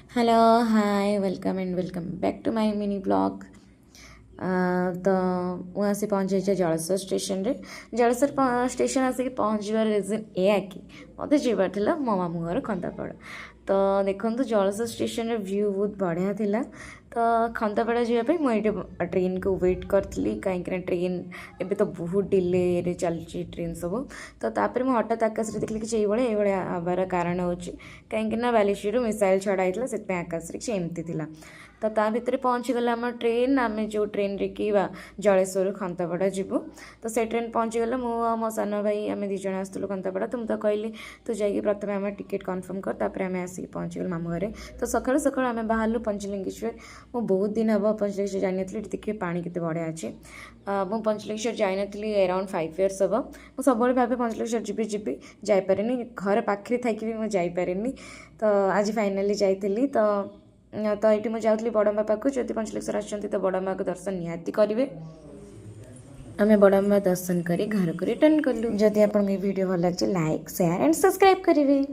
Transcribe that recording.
Hello hi welcome back to my mini blog. तो मुझे आसी पहुँची जलसर स्टेशन रे। जलसर स्टेशन आसिक पहुँचवार रिजन एया कि मत जाबार मो मामू घर खंदापड़ा। तो देखो जलसर स्टेशन व्यू बहुत बढ़िया थिला। तो खंदापड़ा जावाई मुझे ट्रेन को वेट करी कहीं ट्रेन एबे तो बहुत डिले चलती ट्रेन सब। तो तापर मुझे हठात आकाश देखली कि ये आवार कारण हो कहीं बालेश्वर मिसाइल छड़ा होता से आकाश किसी एमती थिला। तो ता भितर पहुँचीगला आम ट्रेन आम जो ट्रेन रे कि जलेश्वर खंतापड़ा जीवु। तो से ट्रेन पहुँचीगला मु मो सान भाई आम दीज आसलु खंतापड़ा। तो मुझे कहली तू जाइए प्रथम आम टिकेट कन्फर्म कर तापर आम आसिक पहुँचीगल मामू घरे। तो सकाळु सकाळु आम बाहरलु पंचलिंगेश्वर। मु बहुत दिन हम पंचलिंगेश्वर जानी देखिए पानी केते बढ़िया अच्छे। मु पंचलिंगेश्वर जानी अराउंड 5 इयर्स हम। मुझे सब भावे पंचलिंगेश्वर जीवी जीवी जापरे घर पाखे थी मुझे जापरे। तो आज फाइनाली जाइली। तो ये मुझे जाऊँगी बड़म्बा पाक जो पंचलिंगेश्वर आसछन्ति तो बड़म्बा को दर्शन निहाती करेंगे। आम बड़म्बा दर्शन कर घर को रिटर्न कलु। जदि आपको वीडियो भल लगे लाइक शेयर एंड सब्सक्राइब करेंगे।